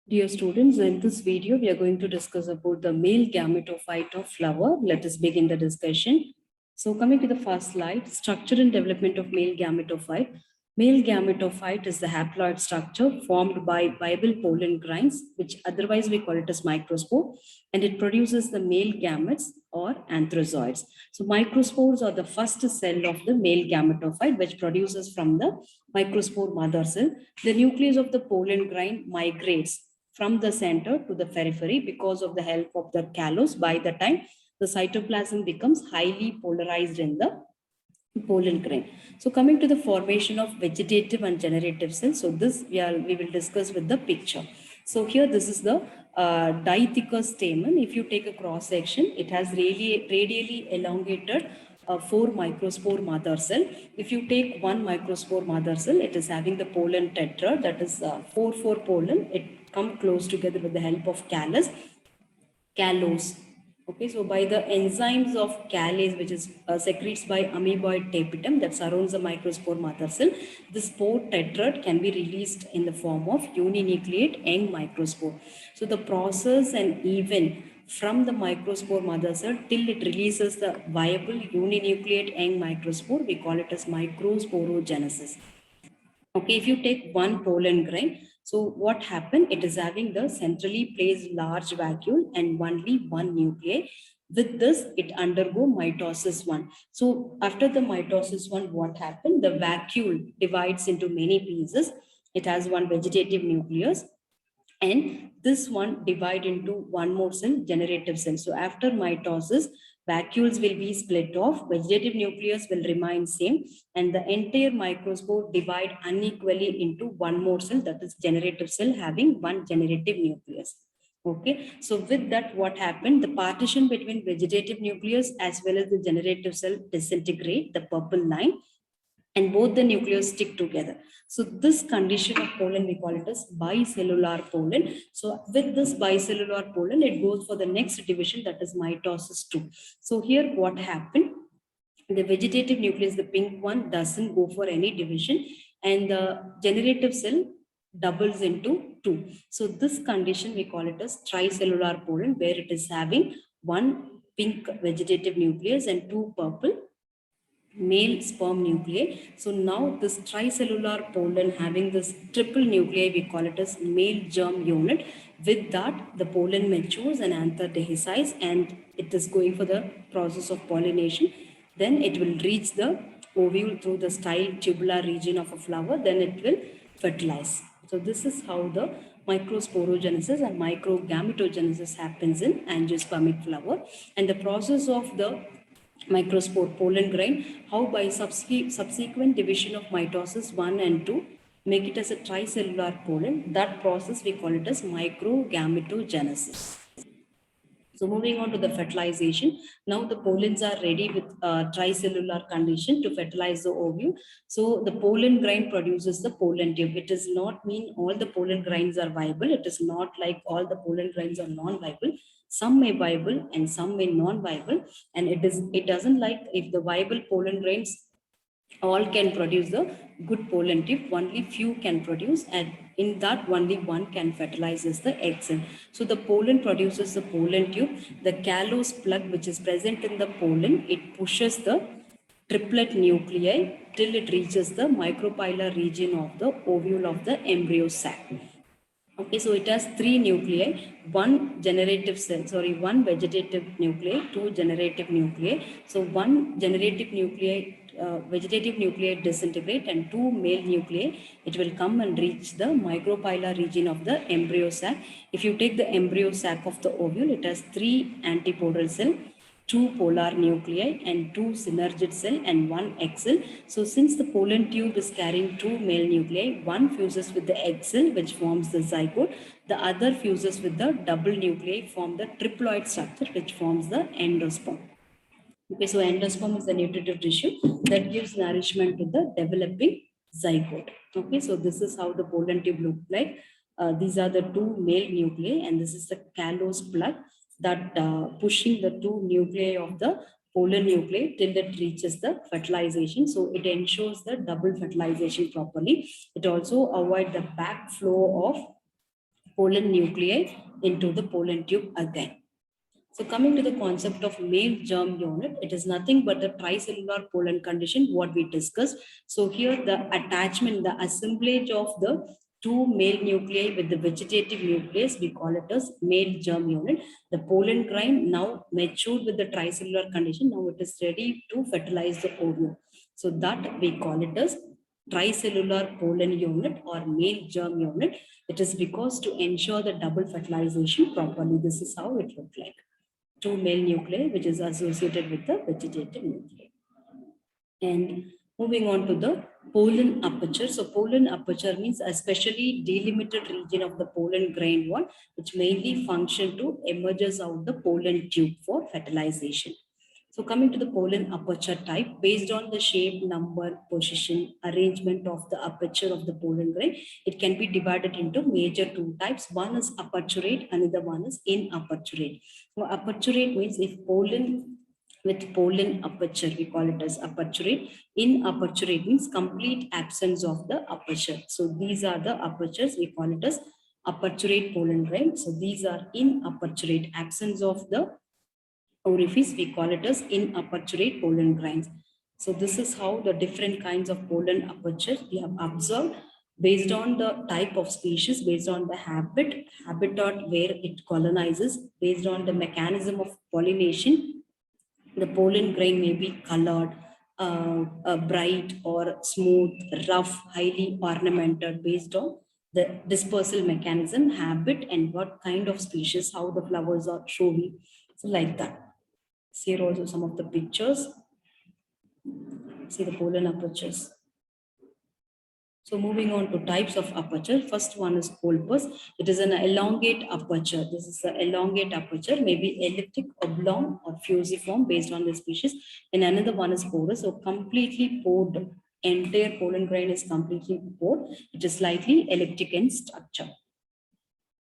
Dear students, in this video, we are going to discuss about the male gametophyte of flower. Let us begin the discussion. So coming to the first slide, structure and development of male gametophyte. Male gametophyte is the haploid structure formed by viable pollen grains, which otherwise we call it as microspore, and it produces the male gametes or anthrozoids. So microspores are the first cell of the male gametophyte, which produces from the microspore mother cell. The nucleus of the pollen grain migrates from the center to the periphery because of the help of the callus. By the time the cytoplasm becomes highly polarized in the pollen grain. So coming to the formation of vegetative and generative cells. So this we will discuss with the picture. So here this is the dithecous stamen. If you take a cross section, it has radially elongated 4 microspore mother cell. If you take one microspore mother cell, it is having the pollen tetrad, that is 4 pollen. It come close together with the help of callose. Okay, so by the enzymes of callase, which is secretes by amoeboid tapetum that surrounds the microspore mother cell, the spore tetrad can be released in the form of uninucleate young microspore. So the process and even from the microspore mother cell till it releases the viable uninucleate young microspore, we call it as microsporogenesis. Okay, if you take one pollen grain, so what happened? It is having the centrally placed large vacuole and only one nuclei. With this, it undergo mitosis one. So after the mitosis one, what happened? The vacuole divides into many pieces. It has one vegetative nucleus, and this one divide into one more cell, generative cell. So after mitosis, vacuoles will be split off, vegetative nucleus will remain same, and the entire microspore divide unequally into one more cell, that is generative cell having one generative nucleus. Okay, so with that, what happened? The partition between vegetative nucleus as well as the generative cell disintegrate, the purple line, and both the nucleus stick together. So this condition of pollen, we call it as bicellular pollen. So with this bicellular pollen, it goes for the next division, that is mitosis 2. So here what happened? The vegetative nucleus, the pink one, doesn't go for any division, and the generative cell doubles into 2. So this condition, we call it as tricellular pollen, where it is having one pink vegetative nucleus and two purple male sperm nuclei. So now this tricellular pollen having this triple nuclei, we call it as male germ unit. With that, the pollen matures and anther dehisces, and it is going for the process of pollination. Then it will reach the ovule through the style tubular region of a flower. Then it will fertilize. So this is how the microsporogenesis and microgametogenesis happens in angiospermic flower. And the process of the microspore pollen grain, how by subsequent division of mitosis 1 and 2 make it as a tricellular pollen. That process we call it as microgametogenesis. So moving on to the fertilization, now the pollens are ready with tricellular condition to fertilize the ovule. So the pollen grain produces the pollen tube. It does not mean all the pollen grains are viable. It is not like all the pollen grains are non-viable. Some may viable and some may non-viable. And it doesn't like if the viable pollen grains all can produce the good pollen tube, only few can produce, and in that only one can fertilizes the egg cell. So the pollen produces the pollen tube. The callose plug which is present in the pollen, it pushes the triplet nuclei till it reaches the micropylar region of the ovule of the embryo sac. Okay, so it has three nuclei, one vegetative nuclei, two generative nuclei. So one generative nuclei, vegetative nuclei disintegrate, and two male nuclei, it will come and reach the micropylar region of the embryo sac. If you take the embryo sac of the ovule, it has three antipodal cell, two polar nuclei and two synergid cell and one egg cell. So since the pollen tube is carrying two male nuclei, one fuses with the egg cell which forms the zygote, the other fuses with the double nuclei form the triploid structure which forms the endosperm. Okay, so endosperm is the nutritive tissue that gives nourishment to the developing zygote. Okay, so this is how the pollen tube look like. These are the two male nuclei, and this is the callose plug that pushing the two nuclei of the pollen nuclei till it reaches the fertilization. So it ensures the double fertilization properly. It also avoid the backflow of pollen nuclei into the pollen tube again. So coming to the concept of male germ unit, it is nothing but the tricellular pollen condition, what we discussed. So here the attachment, the assemblage of the two male nuclei with the vegetative nucleus, we call it as male germ unit. The pollen grain now matured with the tricellular condition. Now it is ready to fertilize the ovule. So that we call it as tricellular pollen unit or male germ unit. It is because to ensure the double fertilization properly. This is how it looks like. Two male nuclei which is associated with the vegetative nuclei. And moving on to the pollen aperture. So pollen aperture means a specially delimited region of the pollen grain wall which mainly function to emerges out the pollen tube for fertilization. So coming to the pollen aperture type, based on the shape, number, position, arrangement of the aperture of the pollen grain, it can be divided into major two types. One is aperturate, another one is inaperturate. So aperturate means if pollen with pollen aperture, we call it as aperturate. Inaperturate means complete absence of the aperture. So these are the apertures, we call it as aperturate pollen grain. So these are inaperturate, absence of the orifice, we call it as inaperturate pollen grains. So this is how the different kinds of pollen aperture we have observed based on the type of species, based on the habitat where it colonizes, based on the mechanism of pollination. The pollen grain may be colored, bright or smooth, rough, highly ornamented based on the dispersal mechanism, habit, and what kind of species, how the flowers are showing. So like that. See here also some of the pictures. See the pollen apertures. So moving on to types of aperture. First one is colpus. It is an elongate aperture. This is an elongate aperture, maybe elliptic, oblong, or fusiform based on the species. And another one is porous. So completely poured. Entire pollen grain is completely poured. It is slightly elliptic in structure.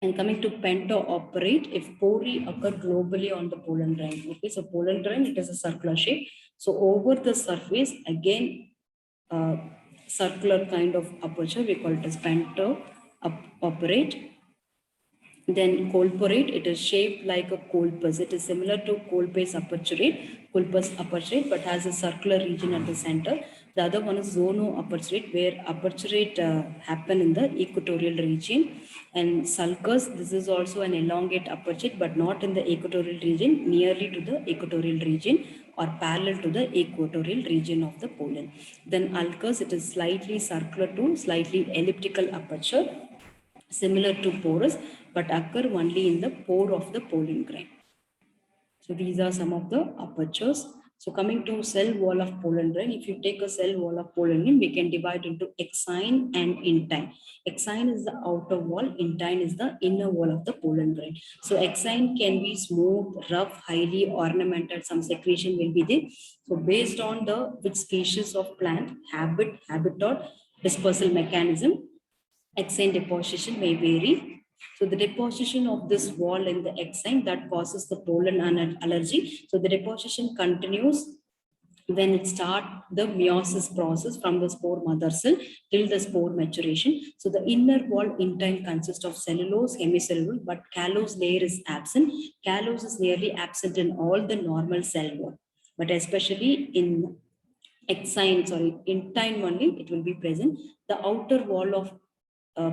And coming to pentaoperate, if pori occur globally on the pollen grain. Okay, so pollen grain, it is a circular shape. So over the surface, again, circular kind of aperture, we call it as pentaoperate. Then colporate, it is shaped like a colpus. It is similar to colpus aperturate, but has a circular region at the center. The other one is zono-aperturate, where aperturate happen in the equatorial region. And sulcus, this is also an elongate aperturate, but not in the equatorial region, nearly to the equatorial region or parallel to the equatorial region of the pollen. Then ulcus, it is slightly circular to slightly elliptical aperture, similar to porous, but occur only in the pore of the pollen grain. So these are some of the apertures. So coming to cell wall of pollen grain, if you take a cell wall of pollen grain, we can divide into exine and intine. Exine is the outer wall, intine is the inner wall of the pollen grain. So exine can be smooth, rough, highly ornamented, some secretion will be there. So based on the which species of plant, habitat, dispersal mechanism, exine deposition may vary. So the deposition of this wall in the exine that causes the pollen allergy. So the deposition continues when it starts the meiosis process from the spore mother cell till the spore maturation. So the inner wall intine consists of cellulose, hemicellulose, but callose layer is absent. Callose is nearly absent in all the normal cell wall, but especially in intine only it will be present. The outer wall of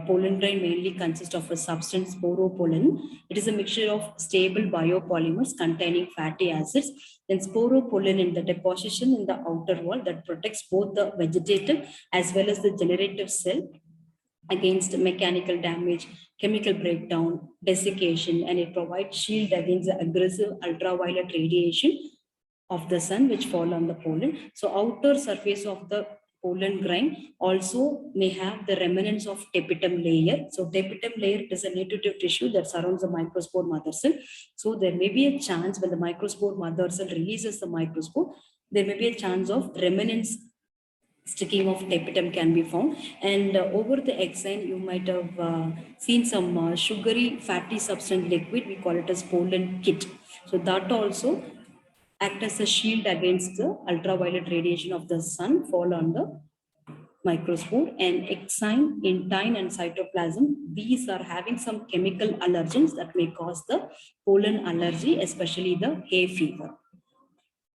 pollen grain mainly consists of a substance sporopollen. It is a mixture of stable biopolymers containing fatty acids. Then sporopollen in the deposition in the outer wall that protects both the vegetative as well as the generative cell against mechanical damage, chemical breakdown, desiccation, and it provides shield against the aggressive ultraviolet radiation of the sun which fall on the pollen. So outer surface of the pollen grain also may have the remnants of tapetum layer. So tapetum layer is a nutritive tissue that surrounds the microspore mother cell. So there may be a chance when the microspore mother cell releases the microspore, there may be a chance of remnants sticking of tapetum can be found. And over the exine, you might have seen some sugary fatty substance liquid. We call it as pollen kit. So that also act as a shield against the ultraviolet radiation of the sun fall on the microspore, and exine, intine, and cytoplasm. These are having some chemical allergens that may cause the pollen allergy, especially the hay fever.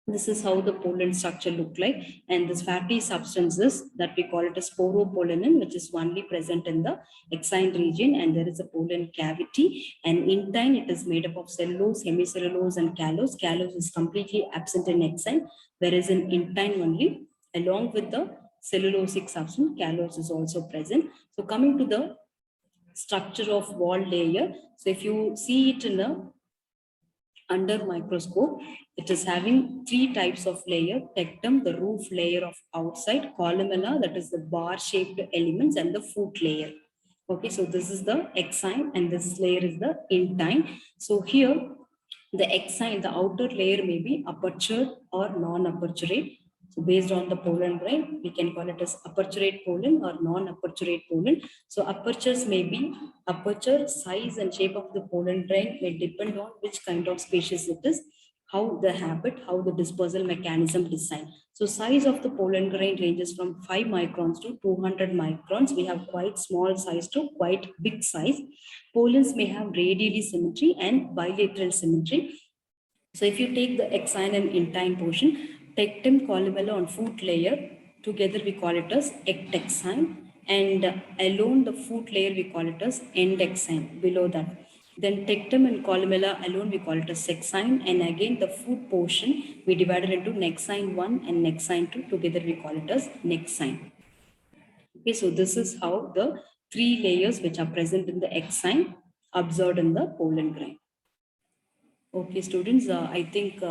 This is how the pollen structure look like, and this fatty substances that we call it as sporopollenin, which is only present in the exine region, and there is a pollen cavity. And intine, it is made up of cellulose, hemicellulose, and callose. Callose is completely absent in exine, whereas in intine only, along with the cellulosic substance, callose is also present. So coming to the structure of wall layer, so if you see it in the under microscope, it is having three types of layer: tectum, the roof layer of outside; columella, that is the bar shaped elements; and the foot layer. Okay, so this is the exine, and this layer is the intine. So here the exine, the outer layer may be aperture or non-aperturate. So based on the pollen grain, we can call it as aperturate pollen or non-aperturate pollen. So apertures may be aperture, size and shape of the pollen grain may depend on which kind of species it is, how the habit, how the dispersal mechanism design. So size of the pollen grain ranges from 5 microns to 200 microns. We have quite small size to quite big size. Pollens may have radially symmetry and bilateral symmetry. So if you take the exine and intine portion, tectum, columella on foot layer, together we call it as ectexine, and alone the foot layer we call it as endexine below that. Then tectum and columella alone we call it as sexine, and again the foot portion we divided into nexine 1 and nexine 2, together we call it as nexine. Okay, so this is how the three layers which are present in the exine observed in the pollen grain. Okay, students, I think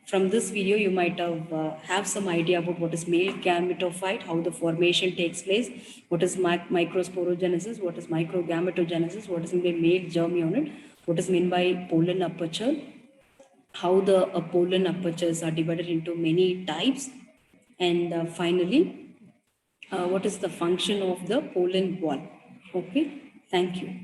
from this video, you might have some idea about what is male gametophyte, how the formation takes place, what is microsporogenesis, what is microgametogenesis, what is meant by male germ unit, what is meant by pollen aperture, how the pollen apertures are divided into many types, and finally, what is the function of the pollen wall. Okay, thank you.